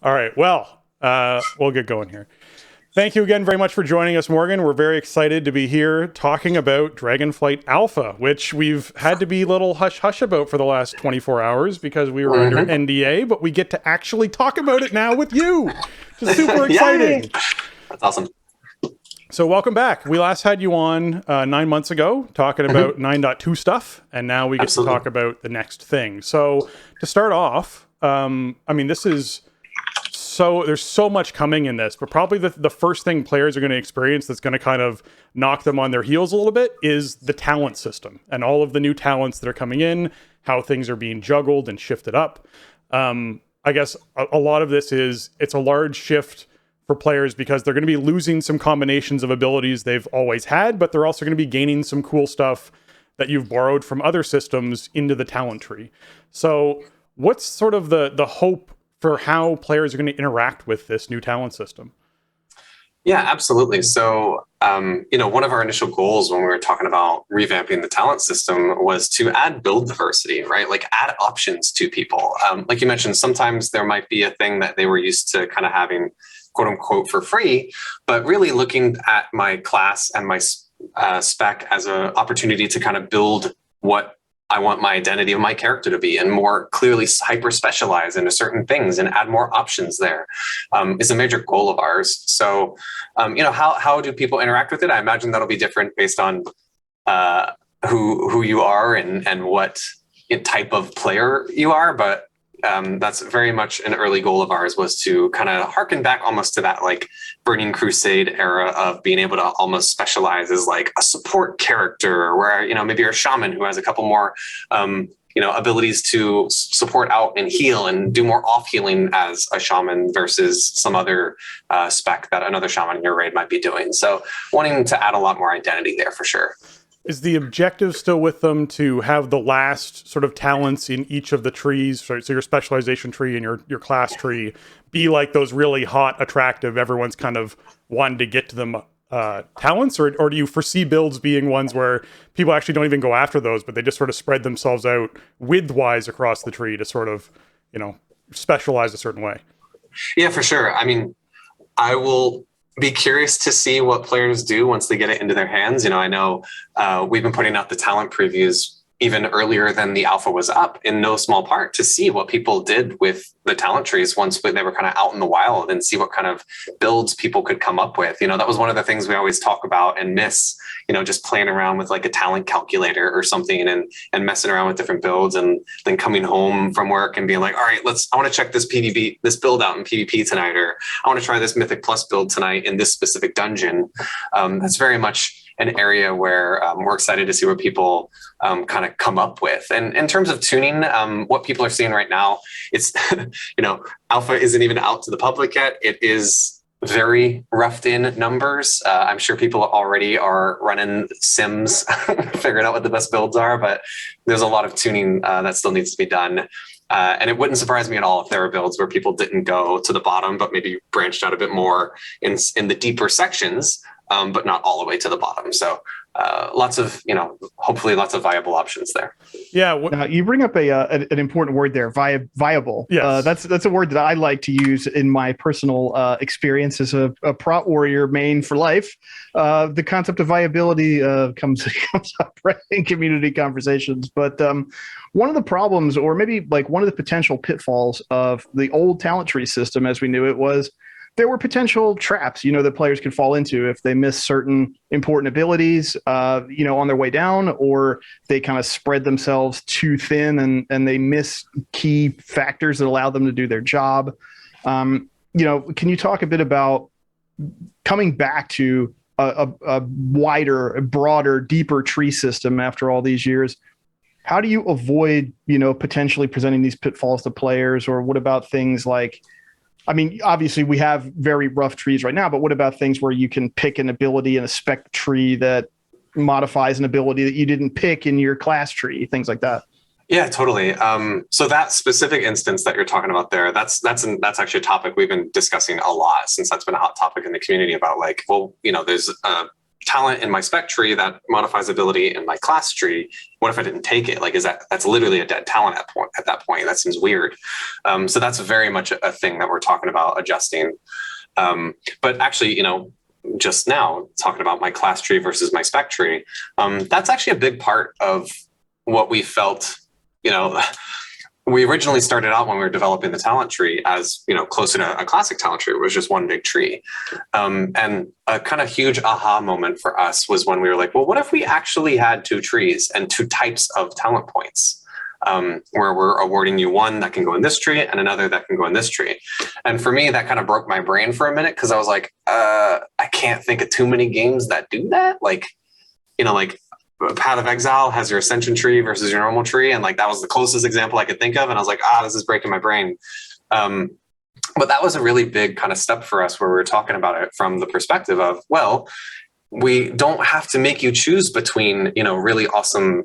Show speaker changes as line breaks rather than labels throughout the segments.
All right. Well, we'll get going here. Thank you again very much for joining us, Morgan. We're very excited to be here talking about Dragonflight Alpha, which we've had to be a little hush hush about for the last 24 hours because we were under NDA, but we get to actually talk about it now with you, which is super exciting.
That's awesome.
So welcome back. We last had you on 9 months ago talking about 9.2 stuff, and now we get to talk about the next thing. So to start off, this is there's so much coming in this, but probably the first thing players are going to experience that's going to kind of knock them on their heels a little bit is the talent system and all of the new talents that are coming in, how things are being juggled and shifted up. I guess a lot of this it's a large shift for players because they're going to be losing some combinations of abilities they've always had, but they're also going to be gaining some cool stuff that you've borrowed from other systems into the talent tree. So what's sort of the hope for how players are going to interact with this new talent system?
Yeah, absolutely. So, one of our initial goals when we were talking about revamping the talent system was to add build diversity, right? Like add options to people. Like you mentioned, sometimes there might be a thing that they were used to kind of having quote unquote for free, but really looking at my class and my spec as an opportunity to kind of build what I want my identity of my character to be and more clearly hyper specialize into certain things and add more options there is a major goal of ours. So, how do people interact with it? I imagine that'll be different based on who you are and what type of player you are. But that's very much an early goal of ours, was to kind of harken back almost to that like Burning Crusade era of being able to almost specialize as like a support character where, maybe you're a shaman who has a couple more, abilities to support out and heal and do more off healing as a shaman versus some other spec that another shaman in your raid might be doing. So wanting to add a lot more identity there for sure.
Is the objective still with them to have the last sort of talents in each of the trees, so your specialization tree and your class tree, be like those really hot, attractive, everyone's kind of wanting to get to them talents? Or do you foresee builds being ones where people actually don't even go after those, but they just sort of spread themselves out width-wise across the tree to sort of, specialize a certain way?
Yeah, for sure. I mean, I will be curious to see what players do once they get it into their hands. I know we've been putting out the talent previews even earlier than the alpha was up, in no small part to see what people did with the talent trees once they were kind of out in the wild, and see what kind of builds people could come up with. That was one of the things we always talk about and miss, just playing around with like a talent calculator or something and messing around with different builds, and then coming home from work and being like, all right, I want to check this build out in PvP tonight, or I want to try this Mythic Plus build tonight in this specific dungeon. That's very much an area where we're excited to see what people kind of come up with. And in terms of tuning, what people are seeing right now, it's, alpha isn't even out to the public yet. It is very roughed in numbers. I'm sure people already are running sims, figuring out what the best builds are, but there's a lot of tuning that still needs to be done. And it wouldn't surprise me at all if there were builds where people didn't go to the bottom, but maybe branched out a bit more in the deeper sections, but not all the way to the bottom. So hopefully lots of viable options there.
Yeah.
You bring up an important word there, viable.
Yes.
That's a word that I like to use in my personal experience as a prot warrior main for life. The concept of viability comes up in community conversations. But one of the problems, or maybe like one of the potential pitfalls of the old talent tree system as we knew it, was there were potential traps, that players could fall into if they miss certain important abilities, on their way down, or they kind of spread themselves too thin and they miss key factors that allow them to do their job. Can you talk a bit about coming back to a wider, broader, deeper tree system after all these years? How do you avoid, potentially presenting these pitfalls to players? Or what about things like, obviously we have very rough trees right now, but what about things where you can pick an ability in a spec tree that modifies an ability that you didn't pick in your class tree, things like that?
Yeah, totally. So that specific instance that you're talking about there, that's actually a topic we've been discussing a lot, since that's been a hot topic in the community about like, there's talent in my spec tree that modifies ability in my class tree. What if I didn't take it? Like, that's literally a dead talent at that point? That seems weird. So that's very much a thing that we're talking about adjusting. But actually, just now talking about my class tree versus my spec tree, that's actually a big part of what we felt. We originally started out when we were developing the talent tree as, closer to a classic talent tree. It was just one big tree. And a kind of huge aha moment for us was when we were like, well, what if we actually had two trees and two types of talent points, where we're awarding you one that can go in this tree and another that can go in this tree. And for me, that kind of broke my brain for a minute, because I was like, I can't think of too many games that do that. Like Path of Exile has your Ascension tree versus your normal tree, and like that was the closest example I could think of, and I was like, this is breaking my brain. But that was a really big kind of step for us, where we were talking about it from the perspective of, well, we don't have to make you choose between really awesome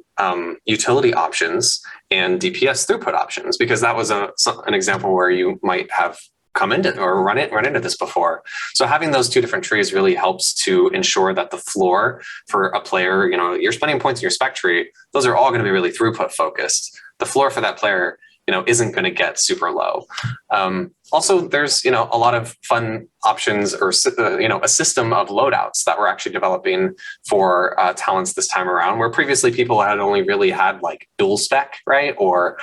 utility options and DPS throughput options, because that was an example where you might have come into or run into this before. So having those two different trees really helps to ensure that the floor for a player, you're spending points in your spec tree, those are all going to be really throughput focused. The floor for that player, isn't going to get super low. Also, there's, a lot of fun options, or, a system of loadouts that we're actually developing for talents this time around, where previously people had only really had like dual spec, right? Or,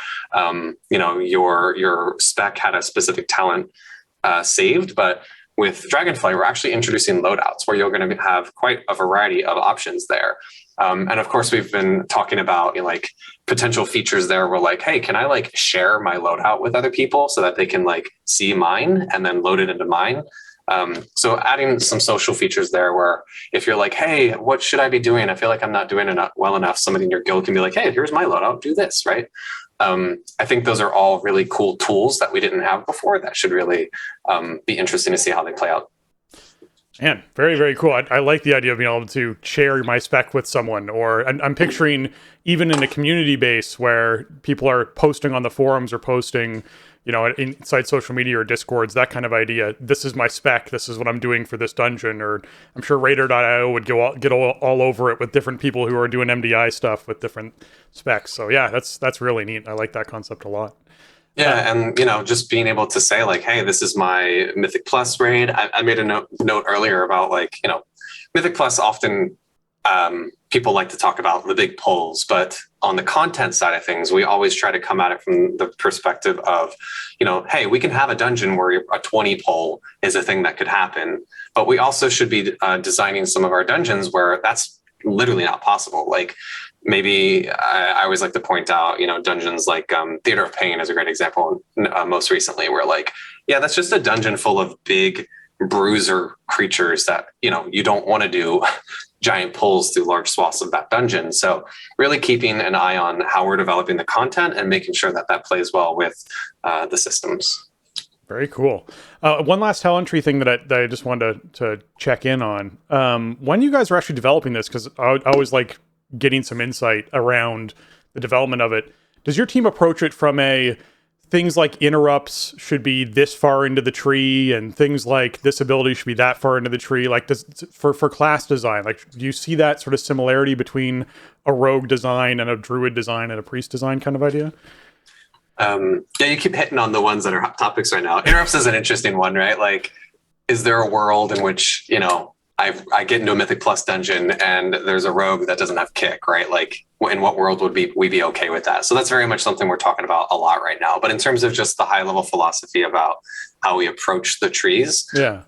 your spec had a specific talent saved. But with Dragonflight, we're actually introducing loadouts where you're going to have quite a variety of options there. And of course, we've been talking about potential features there. We're like, hey, can I share my loadout with other people so that they can see mine and then load it into mine? So adding some social features there, where if you're like, hey, what should I be doing? I feel like I'm not doing well enough. Somebody in your guild can be like, hey, here's my loadout, do this, right? I think those are all really cool tools that we didn't have before that should really be interesting to see how they play out.
Man, very, very cool. I like the idea of being able to share my spec with someone, or I'm picturing even in a community base where people are posting on the forums or posting, inside social media or discords, that kind of idea. This is my spec. This is what I'm doing for this dungeon. Or I'm sure Raider.io would get all over it with different people who are doing MDI stuff with different specs. So yeah, that's really neat. I like that concept a lot.
Yeah, and just being able to say hey, this is my Mythic Plus raid. I made a note earlier about Mythic Plus often people like to talk about the big polls, but on the content side of things, we always try to come at it from the perspective of, hey, we can have a dungeon where a 20 poll is a thing that could happen, but we also should be designing some of our dungeons where that's literally not possible. Maybe I always like to point out, dungeons like Theater of Pain is a great example most recently, where that's just a dungeon full of big bruiser creatures that, you don't want to do giant pulls through large swaths of that dungeon. So really keeping an eye on how we're developing the content and making sure that plays well with the systems.
Very cool. One last talent tree thing that I just wanted to check in on. When you guys are actually developing this, because I always like getting some insight around the development of it. Does your team approach it from things like interrupts should be this far into the tree, and things like this ability should be that far into the tree? For class design, do you see that sort of similarity between a rogue design and a druid design and a priest design kind of idea?
Yeah, you keep hitting on the ones that are hot topics right now. Interrupts is an interesting one, right? Is there a world in which, I get into a Mythic Plus dungeon and there's a rogue that doesn't have kick, right? In what world would we be okay with that? So that's very much something we're talking about a lot right now. But in terms of just the high level philosophy about how we approach the trees, yeah,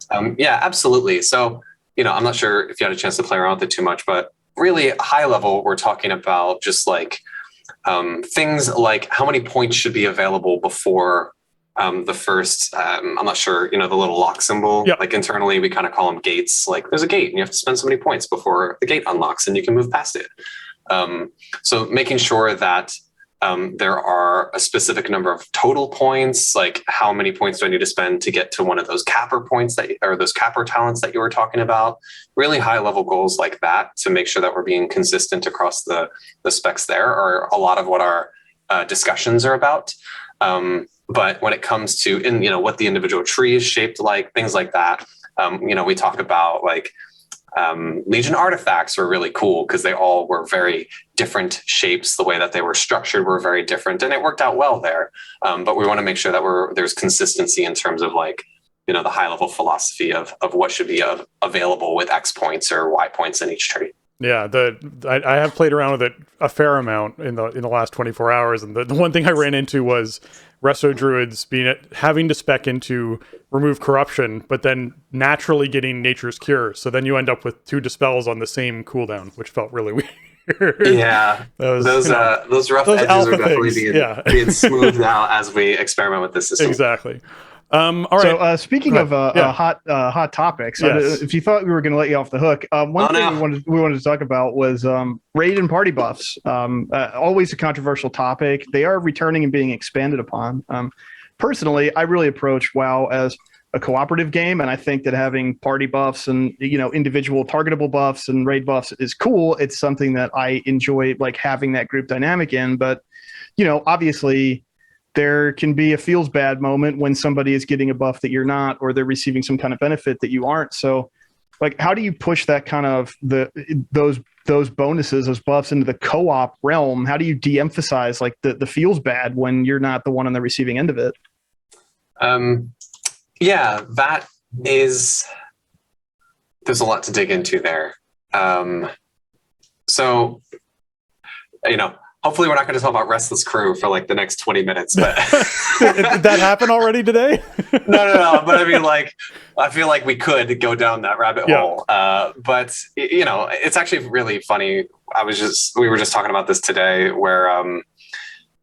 absolutely. So, I'm not sure if you had a chance to play around with it too much, but really high level, we're talking about just things like how many points should be available before the first, I'm not sure, the little lock symbol, internally, we kind of call them gates. There's a gate and you have to spend so many points before the gate unlocks and you can move past it. So making sure that there are a specific number of total points, how many points do I need to spend to get to one of those capper points or those capper talents that you were talking about, really high level goals like that to make sure that we're being consistent across the specs there are a lot of what our discussions are about. But when it comes to what the individual tree is shaped like, things like that, we talk about Legion artifacts were really cool because they all were very different shapes. The way that they were structured were very different, and it worked out well there. But we want to make sure that there's consistency in terms of like, the high level philosophy of what should be available with X points or Y points in each tree.
Yeah, I have played around with it a fair amount in the last 24 hours, and the one thing I ran into was Resto Druids having to spec into remove corruption, but then naturally getting Nature's Cure. So then you end up with 2 dispels on the same cooldown, which felt really weird.
Yeah, those rough edges are definitely being smoothed out as we experiment with this system.
Exactly. All right.
So speaking of hot topics,
yes.
If you thought we were going to let you off the hook, one thing we wanted to talk about was raid and party buffs. Always a controversial topic. They are returning and being expanded upon. Personally, I really approach WoW as a cooperative game, and I think that having party buffs and individual targetable buffs and raid buffs is cool. It's something that I enjoy, like having that group dynamic in. But obviously, there can be a feels bad moment when somebody is getting a buff that you're not, or they're receiving some kind of benefit that you aren't. So, like, how do you push that kind of those bonuses, those buffs into the co-op realm? How do you de-emphasize like the feels bad when you're not the one on the receiving end of it?
Yeah, that is. There's a lot to dig into there. So, hopefully we're not going to talk about Restless Crew for like the next 20 minutes, but
did that happen already today?
No. But I mean, like, I feel like we could go down that rabbit hole. But it's actually really funny. We were just talking about this today where,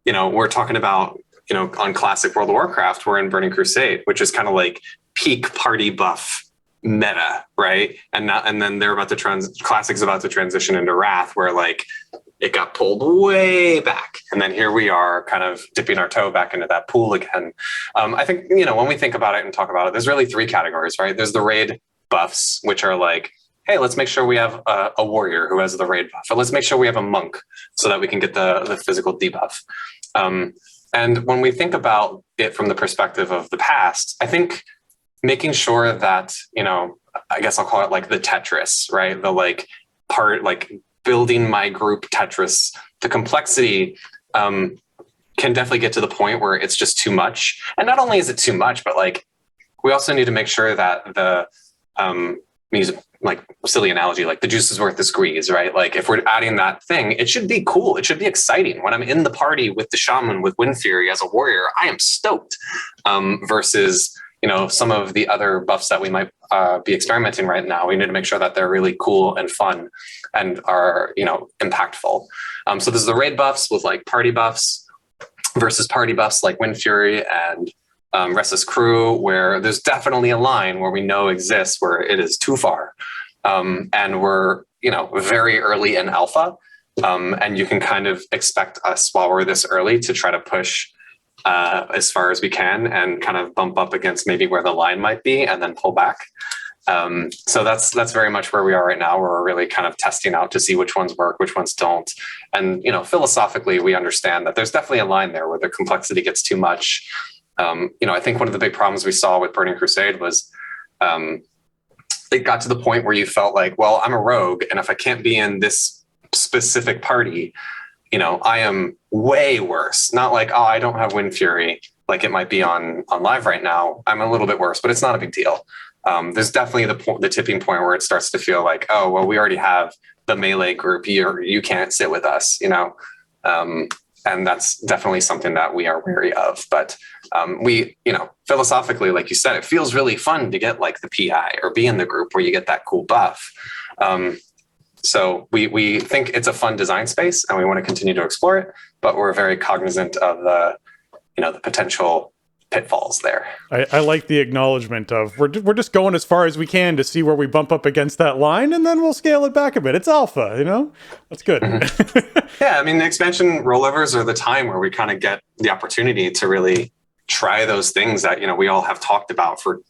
we're talking about, on classic World of Warcraft, we're in Burning Crusade, which is kind of like peak party buff meta, right? And then they're about to Classic's about to transition into Wrath, where like, it got pulled way back. And then here we are kind of dipping our toe back into that pool again. I think, when we think about it and talk about it, there's really 3 categories, right? There's the raid buffs, which are like, hey, let's make sure we have a warrior who has the raid buff. Or let's make sure we have a monk so that we can get the physical debuff. And when we think about it from the perspective of the past, I think making sure that, I guess I'll call it like the Tetris, right? The building my group Tetris, the complexity can definitely get to the point where it's just too much. And not only is it too much, but like we also need to make sure that the use like silly analogy, like the juice is worth the squeeze, right? Like if we're adding that thing, it should be cool. It should be exciting. When I'm in the party with the shaman with Wind Fury as a warrior, I am stoked. Versus some of the other buffs that we might be experimenting right now. We need to make sure that they're really cool and fun and are, impactful. So there's the raid buffs with like party buffs versus party buffs like Wind Fury and Restless Crew, where there's definitely a line where we know exists where it is too far. And we're, very early in alpha. And you can kind of expect us while we're this early to try to push as far as we can and kind of bump up against maybe where the line might be and then pull back. So that's very much where we are right now. We're really kind of testing out to see which ones work, which ones don't. And, philosophically, we understand that there's definitely a line there where the complexity gets too much. I think one of the big problems we saw with Burning Crusade was it got to the point where you felt like, well, I'm a rogue, and if I can't be in this specific party, I am way worse. Not like, oh, I don't have Wind Fury, like it might be on live right now. I'm a little bit worse, but it's not a big deal. There's definitely the tipping point where it starts to feel like, oh, well, we already have the melee group. You can't sit with us, and that's definitely something that we are wary of. But we, philosophically, like you said, it feels really fun to get like the PI or be in the group where you get that cool buff. So we think it's a fun design space and we want to continue to explore it, but we're very cognizant of the potential pitfalls there.
I like the acknowledgement of we're just going as far as we can to see where we bump up against that line, and then we'll scale it back a bit. It's alpha, that's good.
Mm-hmm. Yeah, I mean, the expansion rollovers are the time where we kind of get the opportunity to really try those things that we all have talked about for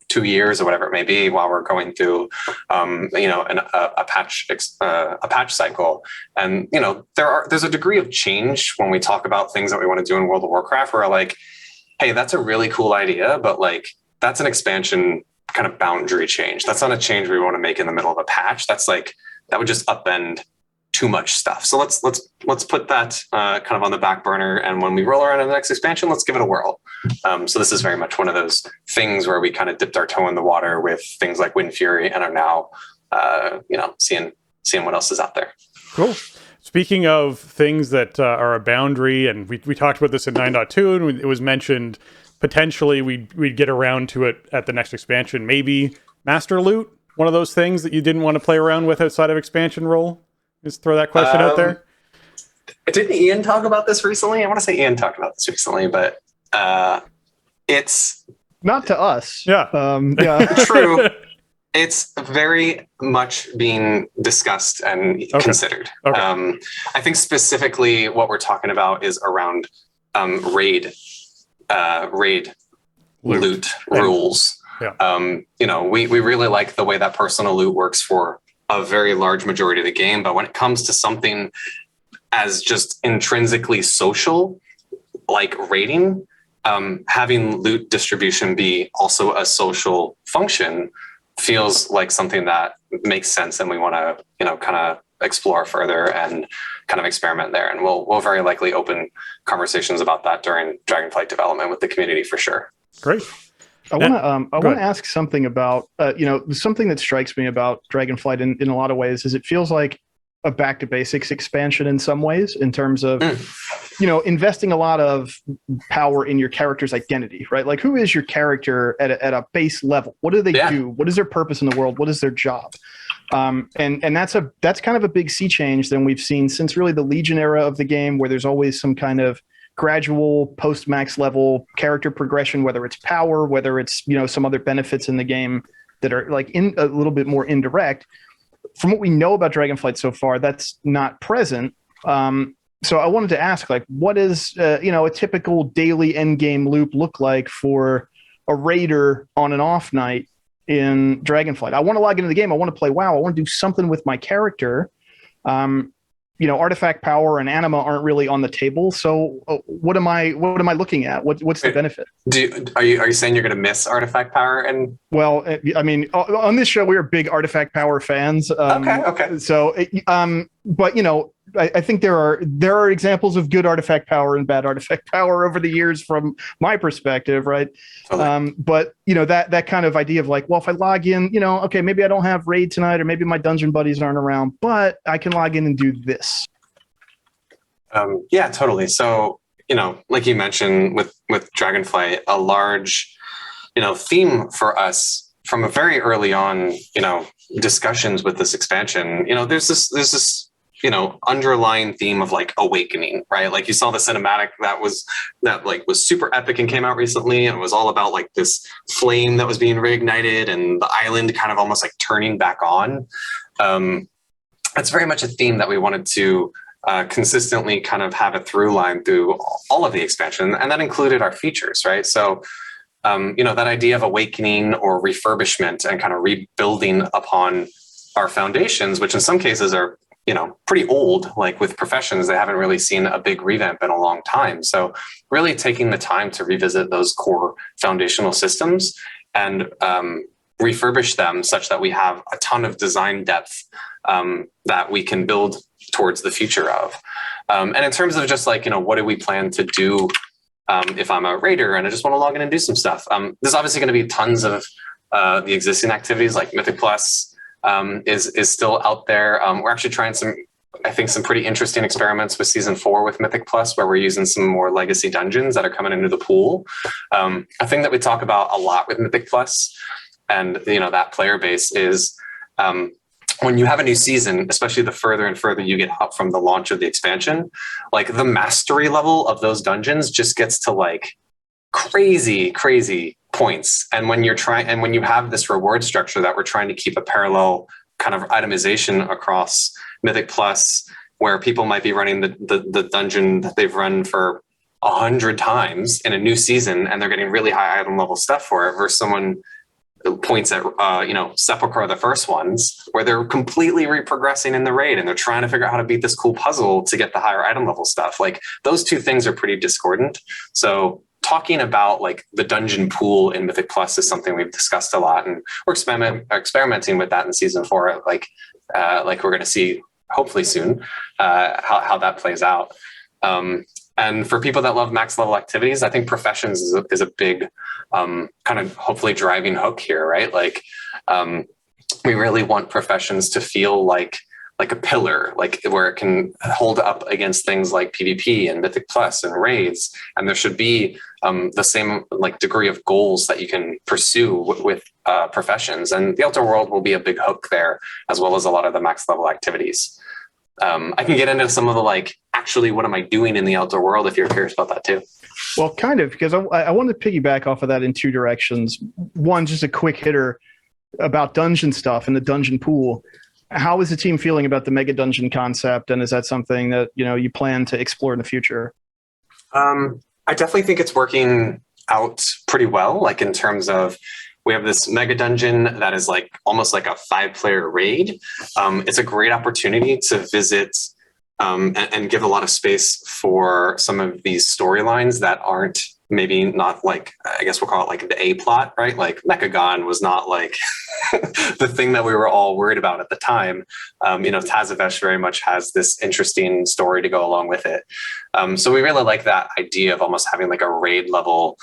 2 years or whatever it may be while we're going through a patch cycle. And there's a degree of change when we talk about things that we want to do in World of Warcraft where like, hey, that's a really cool idea, but like that's an expansion kind of boundary change. That's not a change we want to make in the middle of a patch. That's like, that would just upend too much stuff. So let's put that kind of on the back burner. And when we roll around in the next expansion, let's give it a whirl. So this is very much one of those things where we kind of dipped our toe in the water with things like Wind Fury and are now, seeing what else is out there.
Cool. Speaking of things that are a boundary, and we talked about this in 9.2, and it was mentioned potentially we'd get around to it at the next expansion. Maybe Master Loot, one of those things that you didn't want to play around with outside of expansion role. Just throw that question out there.
Didn't Ian talk about this recently? I want to say Ian talked about this recently, but it's
not to us.
Yeah.
Yeah.
True. It's very much being discussed and considered. Okay. I think specifically what we're talking about is around raid loot rules.
Yeah.
We really like the way that personal loot works for a very large majority of the game, but when it comes to something as just intrinsically social, like raiding, having loot distribution be also a social function feels like something that makes sense, and we want to kind of explore further and kind of experiment there. And we'll very likely open conversations about that during Dragonflight development with the community for sure.
Great.
I want to ask something about something that strikes me about Dragonflight in a lot of ways is it feels like a back to basics expansion in some ways, in terms of investing a lot of power in your character's identity, right? Like, who is your character at a base level? What do they do? What is their purpose in the world? What is their job? And that's kind of a big sea change than we've seen since really the Legion era of the game, where there's always some kind of gradual post max level character progression, whether it's power, whether it's some other benefits in the game that are like in a little bit more indirect. From what we know about Dragonflight so far, that's not present. So I wanted to ask, like, what is a typical daily endgame loop look like for a raider on an off night in Dragonflight? I want to log into the game. I want to play WoW. I want to do something with my character. Artifact power and anima aren't really on the table. So what am I looking at? What's the benefit?
Are you saying you're going to miss artifact power? And
well, I mean, on this show we are big artifact power fans.
Okay.
So, but I think there are examples of good artifact power and bad artifact power over the years from my perspective, right? Totally. But that kind of idea of like, well, if I log in, okay, maybe I don't have raid tonight, or maybe my dungeon buddies aren't around, but I can log in and do this.
Yeah, totally. So, like you mentioned with Dragonflight, a large, theme for us from a very early on, discussions with this expansion, there's this underlying theme of like awakening, right? Like you saw the cinematic that was super epic and came out recently, and it was all about like this flame that was being reignited and the island kind of almost like turning back on. That's very much a theme that we wanted to consistently kind of have a through line through all of the expansion, and that included our features, right? So that idea of awakening or refurbishment and kind of rebuilding upon our foundations, which in some cases are pretty old, like with professions, they haven't really seen a big revamp in a long time. So really taking the time to revisit those core foundational systems and refurbish them such that we have a ton of design depth that we can build towards the future of. And in terms of just like, what do we plan to do if I'm a raider and I just want to log in and do some stuff? There's obviously going to be tons of the existing activities, like Mythic Plus is still out there. We're actually trying some pretty interesting experiments with season 4 with Mythic Plus, where we're using some more legacy dungeons that are coming into the pool. A thing that we talk about a lot with Mythic Plus and that player base is when you have a new season, especially the further and further you get out from the launch of the expansion, like the mastery level of those dungeons just gets to like crazy points. And when you have this reward structure that we're trying to keep a parallel kind of itemization across Mythic Plus, where people might be running the dungeon that they've run for 100 times in a new season, and they're getting really high item level stuff for it, versus someone points at Sepulchre, the first ones, where they're completely reprogressing in the raid and they're trying to figure out how to beat this cool puzzle to get the higher item level stuff. Like those two things are pretty discordant. So talking about like the dungeon pool in Mythic Plus is something we've discussed a lot, and we're experimenting with that in season 4. Like we're going to see hopefully soon how that plays out. And for people that love max level activities, I think professions is a big kind of hopefully driving hook here, right? Like we really want professions to feel like a pillar, like where it can hold up against things like PvP and Mythic Plus and raids. And there should be the same like degree of goals that you can pursue with professions. And the Outer World will be a big hook there, as well as a lot of the max level activities. I can get into some of the like, actually, what am I doing in the Outer World if you're curious about that too.
Well, kind of, because I wanted to piggyback off of that in 2 directions. One, just a quick hitter about dungeon stuff and the dungeon pool. How is the team feeling about the mega dungeon concept, and is that something that you plan to explore in the future?
I definitely think it's working out pretty well. Like in terms of, we have this mega dungeon that is like almost like a 5-player raid. It's a great opportunity to visit and give a lot of space for some of these storylines that aren't maybe not like, I guess we'll call it like the A plot, right? Like Mechagon was not like the thing that we were all worried about at the time. Tazavesh very much has this interesting story to go along with it. So we really like that idea of almost having like a raid level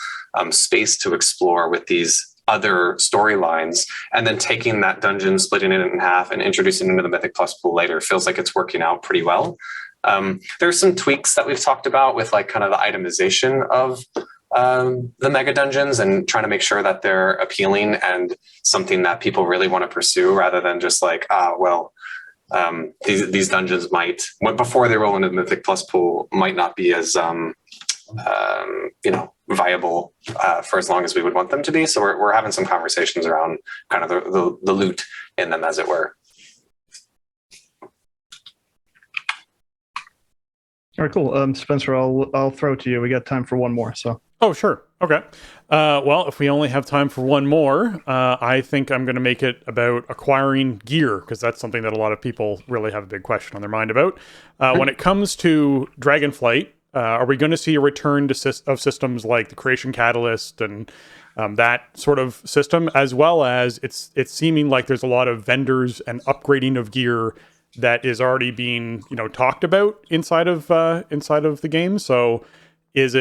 space to explore with these other storylines, and then taking that dungeon, splitting it in half and introducing it into the Mythic Plus pool later feels like it's working out pretty well. There's some tweaks that we've talked about with like kind of the itemization of the mega dungeons and trying to make sure that they're appealing and something that people really want to pursue, rather than just like, these dungeons might, before they roll into the Mythic Plus pool, might not be as viable for as long as we would want them to be. So we're having some conversations around kind of the loot in them, as it were.
All right, cool. Spencer, I'll throw it to you. We got time for one more. So.
Oh, sure. Okay. Well, if we only have time for one more, I think I'm going to make it about acquiring gear, because that's something that a lot of people really have a big question on their mind about. When it comes to Dragonflight, are we going to see a return to of systems like the Creation Catalyst and that sort of system, as well as it's seeming like there's a lot of vendors and upgrading of gear that is already being talked about inside of the game. So is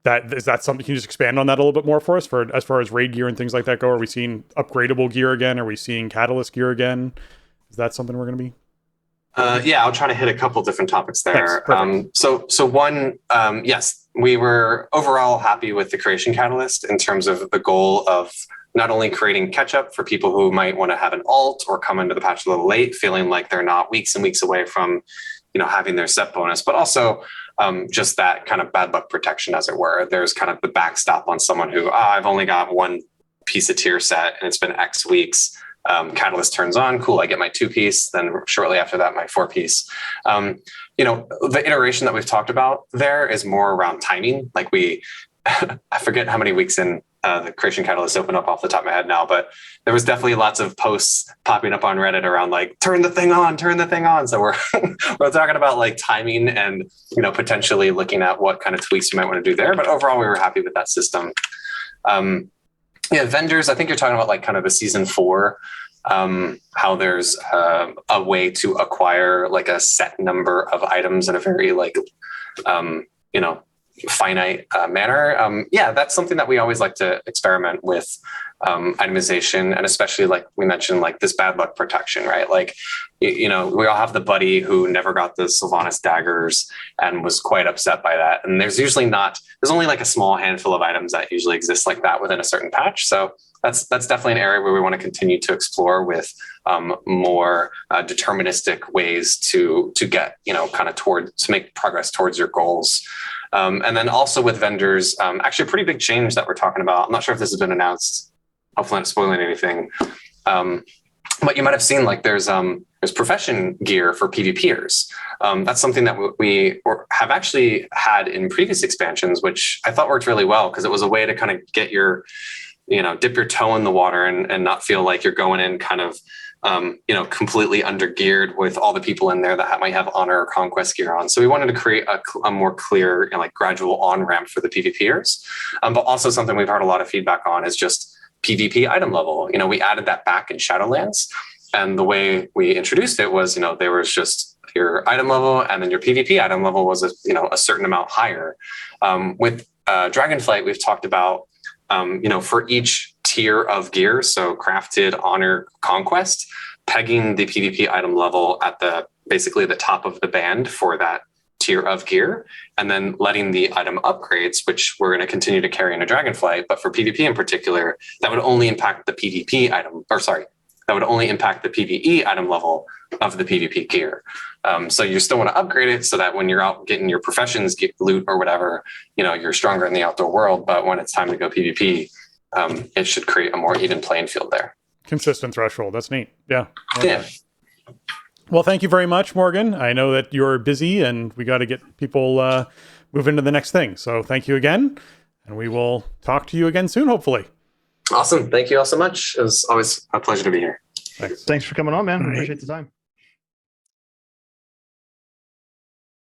that something? Can you just expand on that a little bit more for us, as far as raid gear and things like that go? Are we seeing upgradable gear again? Are we seeing Catalyst gear again? Is that something we're going to be?
Yeah, I'll try to hit a couple different topics there. So one, yes, we were overall happy with the Creation Catalyst in terms of the goal of not only creating catch-up for people who might want to have an alt or come into the patch a little late, feeling like they're not weeks and weeks away from having their set bonus, but also just that kind of bad luck protection, as it were. There's kind of the backstop on someone who, I've only got one piece of tier set and it's been X weeks. Catalyst turns on, cool, I get my 2-piece, then shortly after that, my 4-piece. The iteration that we've talked about there is more around timing. Like I forget how many weeks in the Creation Catalyst opened up off the top of my head now, but there was definitely lots of posts popping up on Reddit around like, turn the thing on. So we're talking about like timing and, potentially looking at what kind of tweaks you might want to do there. But overall, we were happy with that system. Vendors, I think you're talking about like kind of a season 4, how there's a way to acquire like a set number of items in a very like, finite manner. That's something that we always like to experiment with, itemization, and especially like we mentioned, like this bad luck protection, right? Like, we all have the buddy who never got the Sylvanas daggers and was quite upset by that. And there's only like a small handful of items that usually exist like that within a certain patch. So that's definitely an area where we want to continue to explore with more deterministic ways to get, kind of to make progress towards your goals. And then also with vendors, actually a pretty big change that we're talking about. I'm not sure if this has been announced. Hopefully not spoiling anything. But you might have seen like there's profession gear for PvPers. That's something that we have actually had in previous expansions, which I thought worked really well because it was a way to kind of get your, dip your toe in the water and not feel like you're going in kind of completely undergeared with all the people in there that might have honor or conquest gear on. So we wanted to create a more clear and like gradual on ramp for the PvPers. But also something we've heard a lot of feedback on is just PvP item level. We added that back in Shadowlands, and the way we introduced it was, there was just your item level, and then your PvP item level was a certain amount higher. With Dragonflight, we've talked about for each tier of gear, so crafted, honor, conquest, pegging the PvP item level at basically the top of the band for that tier of gear, and then letting the item upgrades, which we're going to continue to carry into Dragonflight, but for PvP in particular, that would only impact the PvP item, that would only impact the PvE item level of the PvP gear. So you still want to upgrade it so that when you're out getting your professions, get loot or whatever, you're stronger in the outdoor world. But when it's time to go PvP, it should create a more even playing field there.
Consistent threshold. That's neat. Yeah.
Okay. Yeah.
Well, thank you very much, Morgan. I know that you're busy and we got to get people moving to the next thing. So thank you again. And we will talk to you again soon, hopefully.
Awesome. Thank you all so much. It was always a pleasure to be here.
Thanks for coming on, man. Appreciate the time.